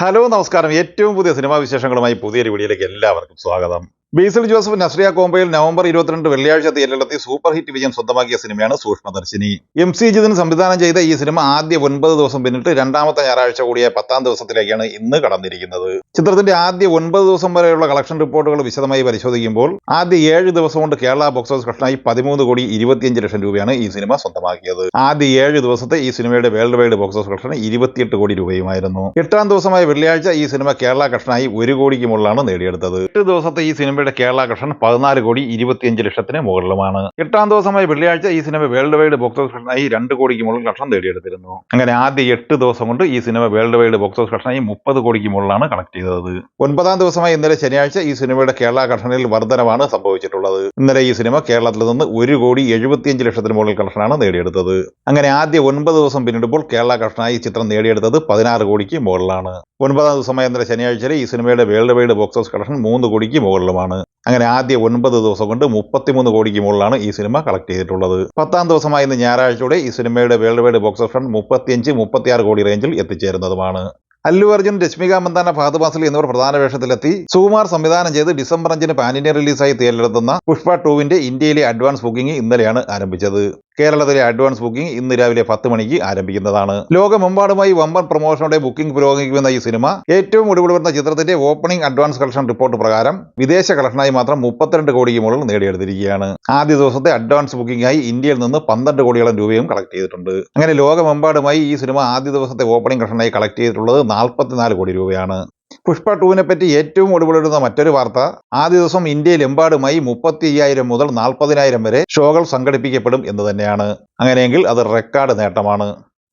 Hello നമസ്കാരം. ഏറ്റവും പുതിയ സിനിമാ വിശേഷങ്ങളുമായി പുതിയൊരു വീഡിയോയിലേക്ക് എല്ലാവർക്കും സ്വാഗതം. ബേസിൽ ജോസഫ് നസ്രിയ കോംബോയിൽ നവംബർ 22 വെള്ളിയാഴ്ച തിയേറ്ററിലെത്തി സൂപ്പർ ഹിറ്റ് വിജയം സ്വന്തമാക്കിയ സിനിമയാണ് സൂക്ഷ്മദർശിനി. MC ജിതിൻ സംവിധാനം ചെയ്ത ഈ സിനിമ ആദ്യ 9 ദിവസം പിന്നിട്ട് രണ്ടാമത്തെ ഞായറാഴ്ച കൂടിയ 10ാം ദിവസത്തിലേക്കാണ് ഇന്ന് കടന്നിരിക്കുന്നത്. ചിത്രത്തിന്റെ ആദ്യ 9 ദിവസം വരെയുള്ള കളക്ഷൻ റിപ്പോർട്ടുകൾ വിശദമായി പരിശോധിക്കുമ്പോൾ ആദ്യ 7 ദിവസം കൊണ്ട് കേരള ബോക്സ് ഓഫീസ് കളക്ഷനായി 13,25 ലക്ഷം രൂപയാണ് ഈ സിനിമ സ്വന്തമാക്കിയത്. ആദ്യ 7 ദിവസത്തെ ഈ സിനിമയുടെ world wide box office collection 28 കോടി രൂപയുമായിരുന്നു. 8ാം ദിവസമായ വെള്ളിയാഴ്ച ഈ സിനിമ കേരള കളക്ഷനായി 1 കോടിക്ക് മുകളിലാണ് നേടിയെടുത്തത്. 8 ദിവസത്തെ ഈ സിനിമയുടെ കേരള കളക്ഷൻ 14,25 ലക്ഷത്തിന് മുകളിലുമാണ്. 8ാം ദിവസമായ വെള്ളിയാഴ്ച ഈ സിനിമ വേൾഡ് വൈഡ് ബോക്സ് ഓഫീസ് കളക്ഷനായി 2 കോടിക്ക് മുകളിൽ കളക്ഷൻ നേടിയെടുത്തിരുന്നു. അങ്ങനെ ആദ്യ 8 ദിവസം കൊണ്ട് ഈ സിനിമ വേൾഡ് വൈഡ് ബോക്സ് ഓഫീസ് കളക്ഷനായി 30 കോടിക്ക് മുകളിലാണ് കളക്ട് ചെയ്തത്. 9ാം ദിവസമായ ഇന്നലെ ശനിയാഴ്ച ഈ സിനിമയുടെ കേരള കളക്ഷനിൽ വർധനവാണ് സംഭവിച്ചിട്ടുള്ളത്. ഇന്നലെ ഈ സിനിമ കേരളത്തിൽ നിന്ന് 1,75 ലക്ഷത്തിന് മുകളിൽ കളക്ഷനാണ് നേടിയെടുത്തത്. അങ്ങനെ ആദ്യ 9 ദിവസം പിന്നിടുമ്പോൾ കേരള കളക്ഷനായി ഈ ചിത്രം നേടിയെടുത്തത് 16 കോടിക്ക് മുകളിലാണ്. 9ാം ദിവസമായ ഇന്നലെ ശനിയാഴ്ചയിലെ ഈ സിനിമയുടെ world wide box office collection 3 കോടിക്ക് മുകളിലുമാണ്. അങ്ങനെ ആദ്യ 9 ദിവസം കൊണ്ട് 33 കോടിക്ക് മുകളിലാണ് ഈ സിനിമ കളക്ട് ചെയ്തിട്ടുള്ളത്. 10ാം ദിവസമായ ഇന്ന് ഞായറാഴ്ചയോടെ ഈ സിനിമയുടെ വേൾഡ് വൈഡ് ബോക്സ് ഓഫീസ് 35-36 കോടി റേഞ്ചിൽ എത്തിച്ചേരുന്നതുമാണ്. അല്ലു അർജുൻ, രശ്മിക മന്ദാന, ഫഹദ് ഫാസിൽ എന്നിവർ പ്രധാന വേഷത്തിലെത്തി സുകുമാർ സംവിധാനം ചെയ്ത് ഡിസംബർ 5 പാൻ ഇന്ത്യൻ റിലീസായി തിയേറ്ററിലെത്തുന്ന പുഷ്പ 2വിന്റെ ഇന്ത്യയിലെ അഡ്വാൻസ് ബുക്കിംഗ് ഇന്നലെയാണ് ആരംഭിച്ചത്. കേരളത്തിലെ അഡ്വാൻസ് ബുക്കിംഗ് ഇന്ന് രാവിലെ 10 മണിക്ക് ആരംഭിക്കുന്നതാണ്. ലോകമെമ്പാടുമായി വമ്പൻ പ്രൊമോഷനോടെ ബുക്കിംഗ് പുരോഗമിക്കുന്ന ഈ സിനിമ ഏറ്റവും ഒടുവിൽ വരുന്ന ചിത്രത്തിന്റെ ഓപ്പണിംഗ് അഡ്വാൻസ് കളക്ഷൻ റിപ്പോർട്ട് പ്രകാരം വിദേശ കളക്ഷനായി മാത്രം 32 കോടിക്ക് മുകളിൽ നേടിയെടുത്തിരിക്കുകയാണ്. ആദ്യ ദിവസത്തെ അഡ്വാൻസ് ബുക്കിംഗായി ഇന്ത്യയിൽ നിന്ന് 12 കോടിയോളം രൂപയും കളക്ട് ചെയ്തിട്ടുണ്ട്. അങ്ങനെ ലോകമെമ്പാടുമായി ഈ സിനിമ ആദ്യ ദിവസത്തെ ഓപ്പണിംഗ് കളക്ഷനായി കളക്ട് ചെയ്തിട്ടുള്ളത് 44 കോടി രൂപയാണ്. പുഷ്പ 2വിനെ പറ്റി ഏറ്റവും ഒടുവിലിടുന്ന മറ്റൊരു വാർത്ത, ആദ്യ ദിവസം ഇന്ത്യയിലെമ്പാടുമായി 35,000 മുതൽ 40,000 വരെ ഷോകൾ സംഘടിപ്പിക്കപ്പെടും എന്ന് തന്നെയാണ്. അങ്ങനെയെങ്കിൽ അത് റെക്കോർഡ് നേട്ടമാണ്.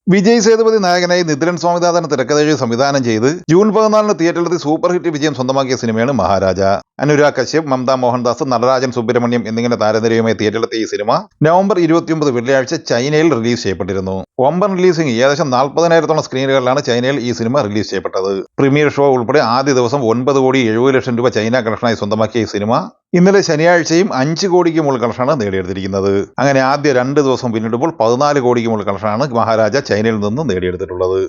വിജയ് സേതുപതി നായകനായി നിതിൻ സ്വാമിനാഥൻ തിരക്കഥ സംവിധാനം ചെയ്ത് ജൂൺ 14 തിയേറ്ററിലെത്തി സൂപ്പർ ഹിറ്റ് വിജയം സ്വന്തമാക്കിയ സിനിമയാണ് മഹാരാജ. അനുരാഗ് കശ്യപ്, മമത മോഹൻദാസ്, നടരാജൻ സുബ്രഹ്മണ്യം എന്നിങ്ങനെ താരനിരയുമായി തിയേറ്ററിലെത്തിയ ഈ സിനിമ നവംബർ 29 വെള്ളിയാഴ്ച ചൈനയിൽ റിലീസ് ചെയ്യപ്പെട്ടിരുന്നു. വമ്പൻ റിലീസിംഗ് ഏകദേശം 40,000-ഓളം സ്ക്രീനുകളിലാണ് ചൈനയിൽ ഈ സിനിമ റിലീസ് ചെയ്യപ്പെട്ടത്. പ്രീമിയർ ഷോ ഉൾപ്പെടെ ആദ്യ ദിവസം 9,70 ലക്ഷം രൂപ ചൈന കളക്ഷനായി സ്വന്തമാക്കിയ ഈ സിനിമ ഇന്നലെ ശനിയാഴ്ചയും 5 കോടിക്ക് മുകളിൽ കളക്ഷനാണ് നേടിയെടുത്തിരിക്കുന്നത്. അങ്ങനെ ആദ്യ 2 ദിവസം പിന്നിടുമ്പോൾ 14 കോടിക്ക് മുകളിൽ കളക്ഷനാണ് മഹാരാജ ചൈനയിൽ നിന്ന് നേടിയെടുത്തിട്ടുള്ളത്.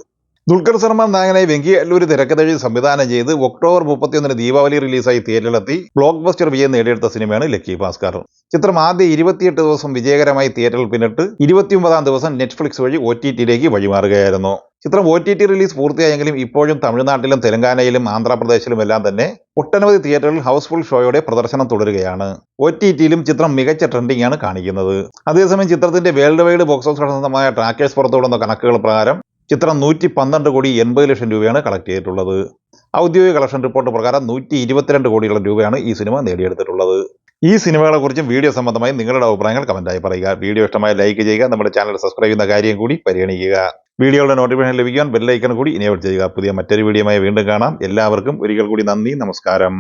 ദുൽഖർ സൽമാൻ നായകനായി വെങ്കി അല്ലൂരി തിരക്കഥ സംവിധാനം ചെയ്ത് ഒക്ടോബർ 31 ദീപാവലി റിലീസായി തിയേറ്ററിലെത്തി ബ്ലോക്ക് ബസ്റ്റർ വിജയം നേടിയെടുത്ത സിനിമയാണ് ലക്കി ഭാസ്കർ. ചിത്രം ആദ്യ 28 ദിവസം വിജയകരമായി തിയേറ്ററിൽ പിന്നിട്ട് 29ാം ദിവസം നെറ്റ്ഫ്ലിക്സ് വഴി OTTയിലേക്ക് വഴിമാറുകയായിരുന്നു. ചിത്രം OTT റിലീസ് പൂർത്തിയായെങ്കിലും ഇപ്പോഴും തമിഴ്നാട്ടിലും തെലങ്കാനയിലും ആന്ധ്രാപ്രദേശിലും എല്ലാം തന്നെ ഒട്ടനവധി തിയേറ്ററിൽ ഹൗസ്ഫുൾ ഷോയോടെ പ്രദർശനം തുടരുകയാണ്. OTTയിലും ചിത്രം മികച്ച ട്രെൻഡിംഗ് ആണ് കാണിക്കുന്നത്. അതേസമയം ചിത്രത്തിന്റെ വേൾഡ് വൈഡ് ബോക്സ് ഓഫീസ് സംബന്ധമായ ട്രാക്കേഴ്സ് പുറത്തുവിടുന്ന കണക്കുകൾ പ്രകാരം ചിത്രം 112 കോടി 80 ലക്ഷം രൂപയാണ് കളക്ട് ചെയ്തിട്ടുള്ളത്. ഔദ്യോഗിക കളക്ഷൻ റിപ്പോർട്ട് പ്രകാരം 122 കോടിയോളം രൂപയാണ് ഈ സിനിമ നേടിയെടുത്തിട്ടുള്ളത്. ഈ സിനിമകളെക്കുറിച്ചും വീഡിയോ സംബന്ധമായി നിങ്ങളുടെ അഭിപ്രായങ്ങൾ കമന്റായി പറയുക. വീഡിയോ ഇഷ്ടമായി ലൈക്ക് ചെയ്യുക. നമ്മുടെ ചാനൽ സബ്സ്ക്രൈബ് ചെയ്യുന്ന കാര്യം കൂടി പരിഗണിക്കുക. വീഡിയോയുടെ നോട്ടിഫിക്കേഷൻ ലഭിക്കാൻ ബെൽ ഐക്കൺ കൂടി എനേബിൾ ചെയ്യുക. പുതിയ മറ്റൊരു വീഡിയോയുമായി വീണ്ടും കാണാം. എല്ലാവർക്കും ഒരിക്കൽ കൂടി നന്ദി, നമസ്കാരം.